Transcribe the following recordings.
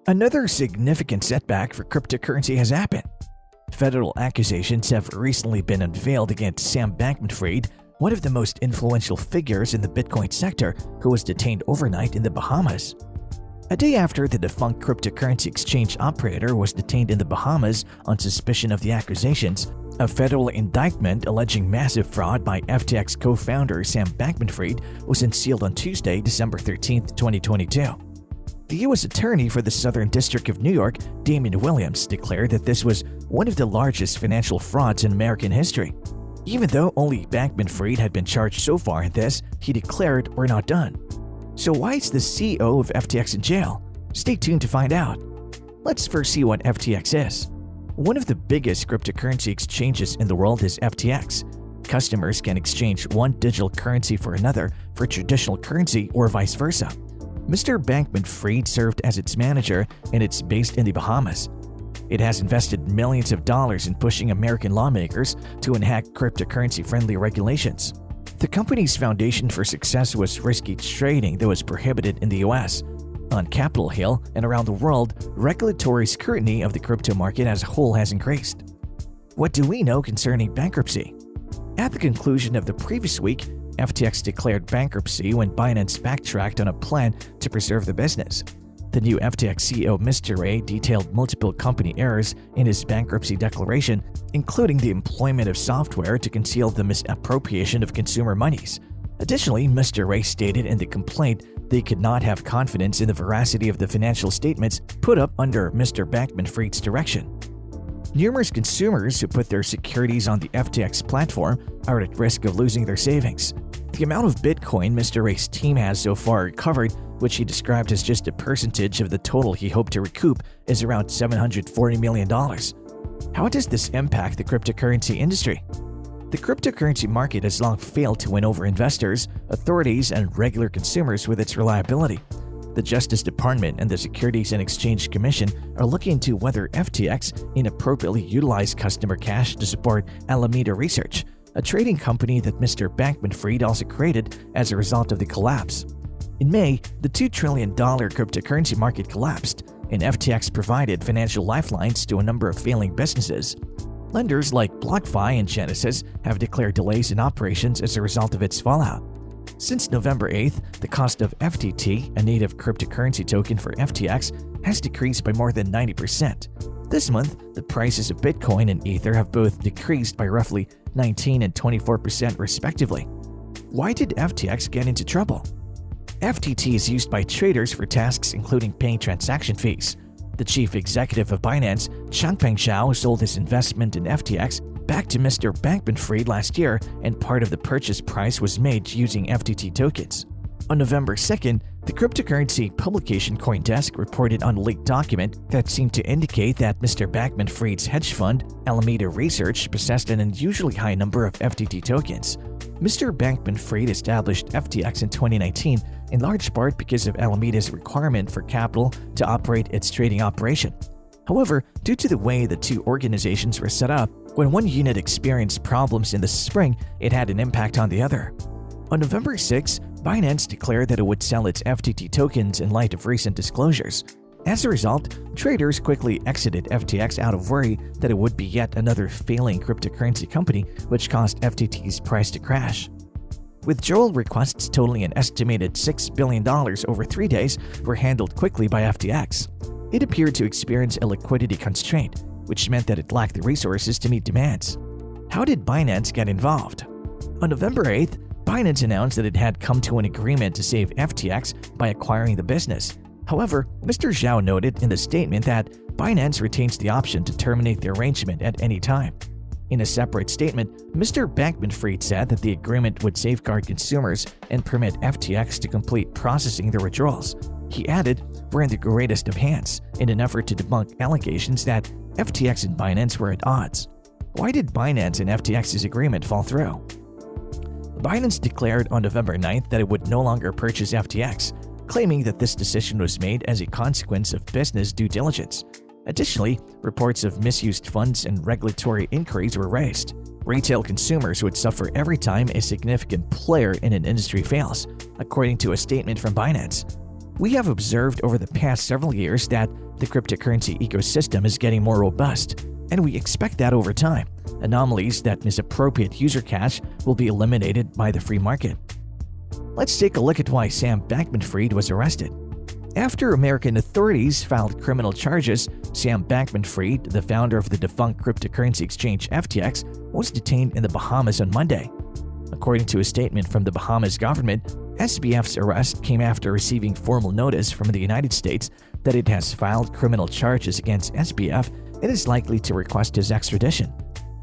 Another significant setback for cryptocurrency has happened. Federal accusations have recently been unveiled against Sam Bankman-Fried, one of the most influential figures in the Bitcoin sector, who was detained overnight in the Bahamas. A day after the defunct cryptocurrency exchange operator was detained in the Bahamas on suspicion of the accusations, a federal indictment alleging massive fraud by FTX co-founder Sam Bankman-Fried was unsealed on Tuesday, December 13, 2022. The U.S. Attorney for the Southern District of New York, Damian Williams, declared that this was one of the largest financial frauds in American history. Even though only Bankman-Fried had been charged so far in this, he declared, "We're not done." So why is the CEO of FTX in jail? Stay tuned to find out. Let's first see what FTX is. One of the biggest cryptocurrency exchanges in the world is FTX. Customers can exchange one digital currency for another for traditional currency or vice versa. Mr. Bankman-Fried served as its manager, and it's based in the Bahamas. It has invested millions of dollars in pushing American lawmakers to enact cryptocurrency-friendly regulations. The company's foundation for success was risky trading that was prohibited in the US. On Capitol Hill and around the world, regulatory scrutiny of the crypto market as a whole has increased. What do we know concerning bankruptcy? At the conclusion of the previous week, FTX declared bankruptcy when Binance backtracked on a plan to preserve the business. The new FTX CEO Mr. Ray detailed multiple company errors in his bankruptcy declaration, including the employment of software to conceal the misappropriation of consumer monies. Additionally, Mr. Ray stated in the complaint they could not have confidence in the veracity of the financial statements put up under Mr. Bankman-Fried's direction. Numerous consumers who put their securities on the FTX platform are at risk of losing their savings. The amount of Bitcoin Mr. Ray's team has so far recovered, which he described as just a percentage of the total he hoped to recoup, is around $740 million. How does this impact the cryptocurrency industry? The cryptocurrency market has long failed to win over investors, authorities, and regular consumers with its reliability. The Justice Department and the Securities and Exchange Commission are looking into whether FTX inappropriately utilized customer cash to support Alameda Research, a trading company that Mr. Bankman-Fried also created as a result of the collapse. In May, the $2 trillion cryptocurrency market collapsed, and FTX provided financial lifelines to a number of failing businesses. Lenders like BlockFi and Genesis have declared delays in operations as a result of its fallout. Since November 8th, the cost of FTT, a native cryptocurrency token for FTX, has decreased by more than 90%. This month, the prices of Bitcoin and Ether have both decreased by roughly 19% and 24% respectively. Why did FTX get into trouble? FTT is used by traders for tasks including paying transaction fees. The chief executive of Binance, Changpeng Zhao, sold his investment in FTX back to Mr. Bankman-Fried last year, and part of the purchase price was made using FTT tokens. On November 2nd, the cryptocurrency publication CoinDesk reported on a leaked document that seemed to indicate that Mr. Bankman-Fried's hedge fund, Alameda Research, possessed an unusually high number of FTT tokens. Mr. Bankman-Fried established FTX in 2019 in large part because of Alameda's requirement for capital to operate its trading operation. However, due to the way the two organizations were set up, when one unit experienced problems in the spring, it had an impact on the other. On November 6, Binance declared that it would sell its FTT tokens in light of recent disclosures. As a result, traders quickly exited FTX out of worry that it would be yet another failing cryptocurrency company, which caused FTT's price to crash. Withdrawal requests totaling an estimated $6 billion over 3 days were handled quickly by FTX. It appeared to experience a liquidity constraint, which meant that it lacked the resources to meet demands. How did Binance get involved? On November 8th, Binance announced that it had come to an agreement to save FTX by acquiring the business. However, Mr. Zhao noted in the statement that Binance retains the option to terminate the arrangement at any time. In a separate statement, Mr. Bankman-Fried said that the agreement would safeguard consumers and permit FTX to complete processing their withdrawals. He added, "We're in the greatest of hands," in an effort to debunk allegations that FTX and Binance were at odds. Why did Binance and FTX's agreement fall through? Binance declared on November 9th that it would no longer purchase FTX, claiming that this decision was made as a consequence of business due diligence. Additionally, reports of misused funds and regulatory inquiries were raised. Retail consumers would suffer every time a significant player in an industry fails, according to a statement from Binance. We have observed over the past several years that the cryptocurrency ecosystem is getting more robust, and we expect that over time, anomalies that misappropriate user cash will be eliminated by the free market. Let's take a look at why Sam Bankman-Fried was arrested. After American authorities filed criminal charges, Sam Bankman-Fried, the founder of the defunct cryptocurrency exchange FTX, was detained in the Bahamas on Monday. According to a statement from the Bahamas government, SBF's arrest came after receiving formal notice from the United States that it has filed criminal charges against SBF and is likely to request his extradition.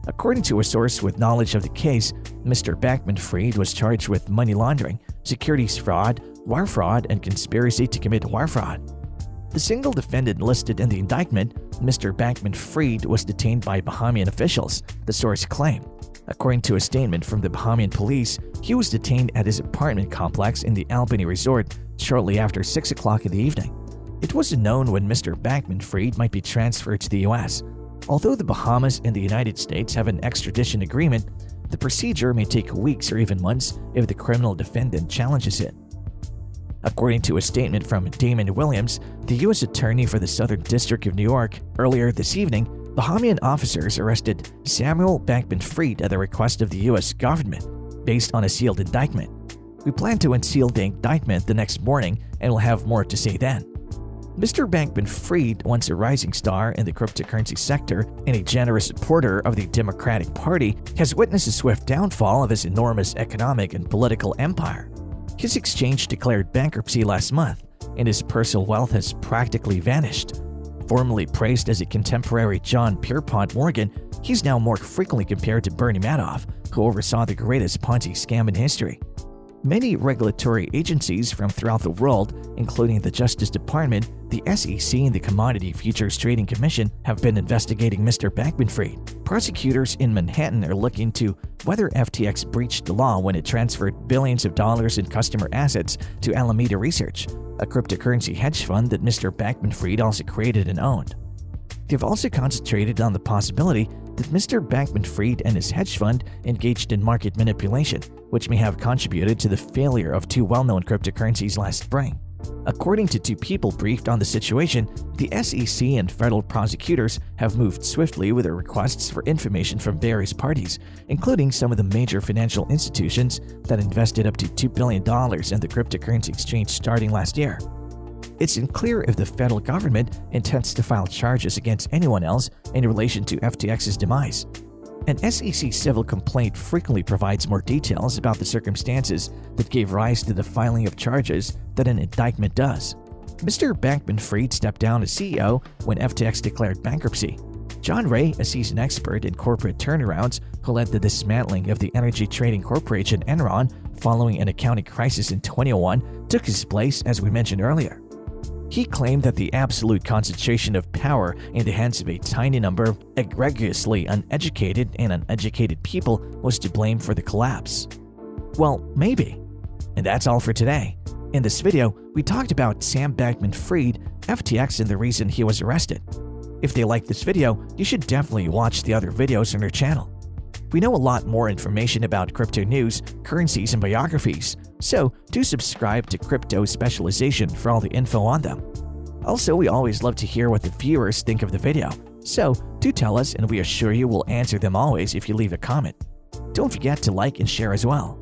According to a source with knowledge of the case, Mr. Bankman-Fried was charged with money laundering, securities fraud, wire fraud, and conspiracy to commit wire fraud. The single defendant listed in the indictment, Mr. Bankman-Fried, was detained by Bahamian officials, the source claimed. According to a statement from the Bahamian police, he was detained at his apartment complex in the Albany Resort shortly after 6 o'clock in the evening. It wasn't known when Mr. Bankman-Fried might be transferred to the U.S. Although the Bahamas and the United States have an extradition agreement, the procedure may take weeks or even months if the criminal defendant challenges it. According to a statement from Damon Williams, the U.S. Attorney for the Southern District of New York, earlier this evening, Bahamian officers arrested Samuel Bankman-Fried at the request of the U.S. government, based on a sealed indictment. We plan to unseal the indictment the next morning and will have more to say then. Mr. Bankman-Fried, once a rising star in the cryptocurrency sector and a generous supporter of the Democratic Party, has witnessed a swift downfall of his enormous economic and political empire. His exchange declared bankruptcy last month, and his personal wealth has practically vanished. Formerly praised as a contemporary John Pierpont Morgan, he's now more frequently compared to Bernie Madoff, who oversaw the greatest Ponzi scam in history. Many regulatory agencies from throughout the world, including the Justice Department, the SEC, and the Commodity Futures Trading Commission, have been investigating Mr. Bankman-Fried. Prosecutors in Manhattan are looking into whether FTX breached the law when it transferred billions of dollars in customer assets to Alameda Research, a cryptocurrency hedge fund that Mr. Bankman-Fried also created and owned. They've also concentrated on the possibility that Mr. Bankman-Fried and his hedge fund engaged in market manipulation, which may have contributed to the failure of two well-known cryptocurrencies last spring. According to two people briefed on the situation, the SEC and federal prosecutors have moved swiftly with their requests for information from various parties, including some of the major financial institutions that invested up to $2 billion in the cryptocurrency exchange starting last year. It's unclear if the federal government intends to file charges against anyone else in relation to FTX's demise. An SEC civil complaint frequently provides more details about the circumstances that gave rise to the filing of charges than an indictment does. Mr. Bankman-Fried stepped down as CEO when FTX declared bankruptcy. John Ray, a seasoned expert in corporate turnarounds who led the dismantling of the energy trading corporation Enron following an accounting crisis in 2001, took his place, as we mentioned earlier. He claimed that the absolute concentration of power in the hands of a tiny number of egregiously uneducated and uneducated people was to blame for the collapse. Well, maybe. And that's all for today. In this video, we talked about Sam Bankman-Fried, FTX, and the reason he was arrested. If they liked this video, you should definitely watch the other videos on our channel. We know a lot more information about crypto news, currencies, and biographies, so do subscribe to Crypto Specialization for all the info on them. Also, we always love to hear what the viewers think of the video, so do tell us and we assure you we'll answer them always if you leave a comment. Don't forget to like and share as well.